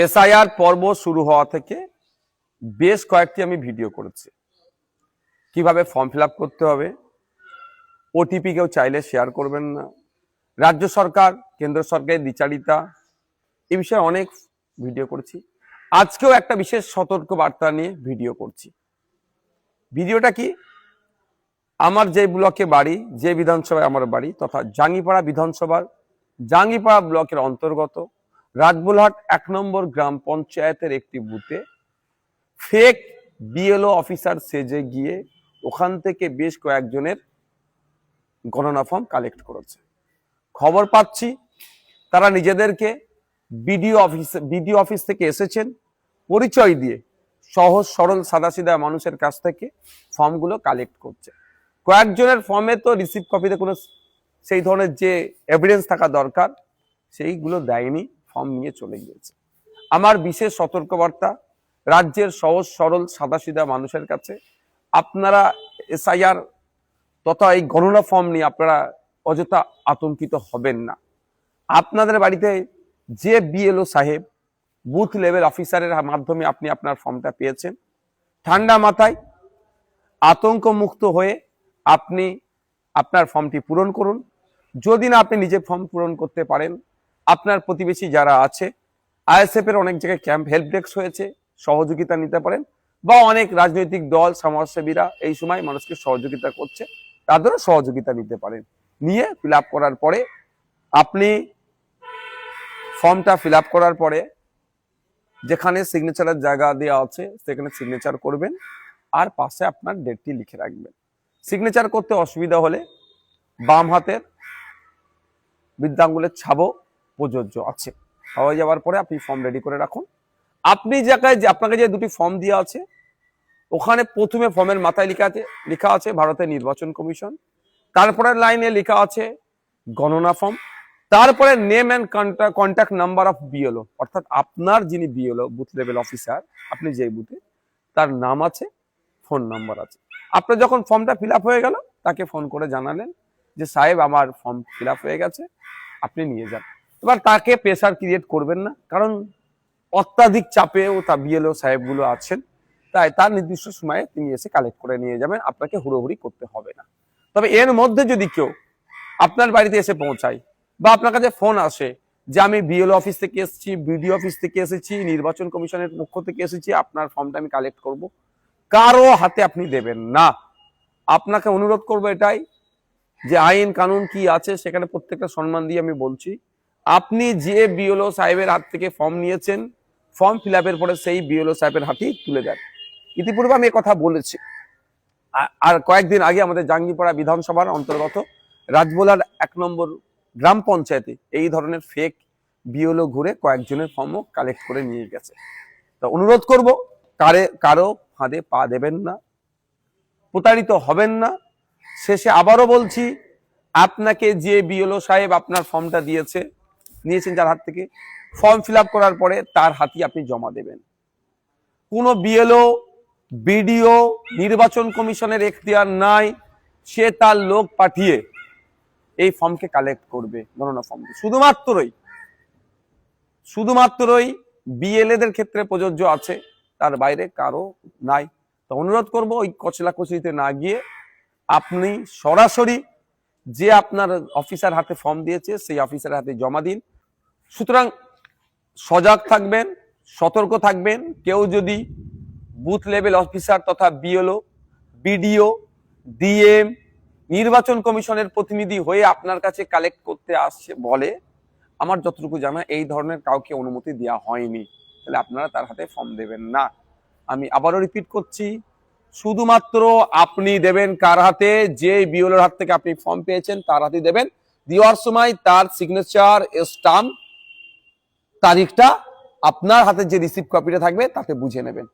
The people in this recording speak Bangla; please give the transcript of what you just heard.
এসআইআর পর্ব শুরু হওয়া থেকে বেশ কয়েকটি আমি ভিডিও করেছি, কিভাবে ফর্ম ফিল আপ করতে হবে, ওটিপি কেউ চাইলে শেয়ার করবেন না, রাজ্য সরকার কেন্দ্র সরকারের দ্বিচারিতা, এই বিষয়ে অনেক ভিডিও করেছি। আজকেও একটা বিশেষ সতর্ক বার্তা নিয়ে ভিডিও করছি। ভিডিওটা কি, আমার যে ব্লকে বাড়ি, যে বিধানসভায় আমার বাড়ি তথা জাঙ্গিপাড়া বিধানসভার জাঙ্গিপাড়া ব্লকের অন্তর্গত রাজবোলহাট 1 নম্বর গ্রাম পঞ্চায়েতের একটি বুথে ফেক বিএলও অফিসার সেজে গিয়ে ওখান থেকে বেশ কয়েকজনের গণনা ফর্ম কালেক্ট করেছে। খবর পাচ্ছি তারা নিজেদেরকে বিডিও অফিস থেকে এসেছেন পরিচয় দিয়ে সহজ সরল সাদাসিধা মানুষের কাছ থেকে ফর্মগুলো কালেক্ট করছে। কয়েকজনের ফর্মে তো রিসিভ কপিতে কোনো সেই ধরনের যে এভিডেন্স থাকা দরকার সেইগুলো দেয়নি, ফর্ম নিয়ে চলে গিয়েছে। আমার বিশেষ সতর্কবার্তা রাজ্যের সহজ সরল সাদাসিধা মানুষের কাছে, আপনারা এসআইআর তথা এই গণনা ফর্ম নিয়ে আপনারা অযথা আতঙ্কিত হবেন না। আপনাদের বাড়িতে যে বিএলও সাহেব বুথ লেভেল অফিসারের মাধ্যমে আপনি আপনার ফর্মটা পেয়েছেন, ঠান্ডা মাথায় আতঙ্ক মুক্ত হয়ে আপনি আপনার ফর্মটি পূরণ করুন। যদি না আপনি নিজে ফর্ম পূরণ করতে পারেন, আপনার প্রতিবেশী যারা আছে, আইএসএফ এর অনেক জায়গায় ক্যাম্প হেল্প ডেস্ক হয়েছে, সহযোগিতা নিতে পারেন, বা অনেক রাজনৈতিক দল সমাজসেবীরা এই সময় মানুষকে সহযোগিতা করছে, তাদেরও সহযোগিতা নিতে পারেন। নিয়ে ফিল আপ করার পরে আপনি ফর্মটা ফিল আপ করার পরে যেখানে সিগনেচারের জায়গা দেওয়া আছে সেখানে সিগনেচার করবেন, আর পাশে আপনার ডেটটি লিখে রাখবেন। সিগনেচার করতে অসুবিধা হলে বাম হাতের বৃদ্ধাঙ্গুলের ছাপও প্রযোজ্য আছে। হয়ে যাওয়ার পরে আপনি ফর্ম রেডি করে রাখুন। আপনি আপনাকে যে দুটি ফর্ম দেওয়া আছে ওখানে প্রথমে ফর্মের মাথায় লেখা আছে ভারতের নির্বাচন কমিশন, তারপরে লাইনে লেখা আছে গণনা ফর্ম, তারপরে name and contact number of BLO, অর্থাৎ আপনার যিনি বিএলও বুথ লেভেল অফিসার, আপনি যেই বুথে, তার নাম আছে, ফোন নাম্বার আছে। আপনার যখন ফর্মটা ফিল আপ হয়ে গেল তাকে ফোন করে জানালেন যে সাহেব আমার ফর্ম ফিল আপ হয়ে গেছে, আপনি নিয়ে যান। এবার তাকে প্রেসার ক্রিয়েট করবেন না, কারণ অত্যাধিক চাপেও তা বিএলও সাহেবগুলো আছেন, তাই তার নির্দিষ্ট সময়ে তিনি এসে কালেক্ট করে নিয়ে যাবেন, আপনাকে হুড়োহুড়ি করতে হবে না। তবে এর মধ্যে যদি কেউ আপনার বাড়িতে এসে পৌঁছায় বা আপনার কাছে ফোন আসে যে আমি বিএলও অফিস থেকে এসেছি, বিডিও অফিস থেকে এসেছি, নির্বাচন কমিশনের পক্ষ থেকে এসেছি, আপনার ফর্মটা আমি কালেক্ট করব, কারো হাতে আপনি দেবেন না। আপনাকে অনুরোধ করবো এটাই যে আইন কানুন কি আছে সেখানে প্রত্যেকটা সম্মান দিয়ে আমি বলছি, আপনি যে বিএলও সাহেবের হাত থেকে ফর্ম নিয়েছেন, ফর্ম ফিল আপের পরে সেই বিএলও সাহেবের হাতেই তুলে দেন। ইতিপূর্বে আমি কথা বলেছি। আর কয়েকদিন আগে আমাদের জাঙ্গিপাড়া বিধানসভার অন্তর্গত রাজবোলহাট 1 নম্বর গ্রাম পঞ্চায়েতে এই ধরনের ফেক বিএলও ঘুরে কয়েকজনের ফর্মও কালেক্ট করে নিয়ে গেছে। তো অনুরোধ করব কারো ফাঁদে পা দেবেন না, প্রতারিত হবেন না। শেষে আবারও বলছি, আপনাকে যে বিএলও সাহেব আপনার ফর্মটা নিয়েছেন যার হাত থেকে, ফর্ম ফিল আপ করার পরে তার হাতে আপনি জমা দেবেন। কোনো বিএলও বিডিও নির্বাচন কমিশনের এখতিয়ার নাই, সে তার লোক পাঠিয়ে এই ফর্মকে কালেক্ট করবে, গণনা ফর্ম। শুধুমাত্রই বিএলএদের ক্ষেত্রে প্রযোজ্য আছে, তার বাইরে কারো নাই। তো অনুরোধ করব ওই কচলাকচলিতে না গিয়ে আপনি সরাসরি যে আপনার অফিসার হাতে ফর্ম দিয়েছে সেই অফিসার হাতে জমা দিন। সুতরাং সজাগ থাকবেন, সতর্ক থাকবেন। কেউ যদি বুথ লেভেল অফিসার তথা বিএলও, বিডিও, ডিএম, নির্বাচন কমিশনের প্রতিনিধি হয়ে আপনার কাছে কালেক্ট করতে আসছে বলে, আমার যতটুকু জানা এই ধরনের কাউকে অনুমতি দেওয়া হয়নি, তাহলে আপনারা তার হাতে ফর্ম দেবেন না। আমি আবারও রিপিট করছি, শুধুমাত্র আপনি দেবেন কার হাতে, যে বিএলওর হাত থেকে আপনি ফর্ম পেয়েছেন তার হাতে দেবেন। দেওয়ার সময় তার সিগনেচার, স্টাম্প, তারিখটা আপনার হাতে যে রিসিভ কপিটা থাকবে তাতে বুঝে নেবেন।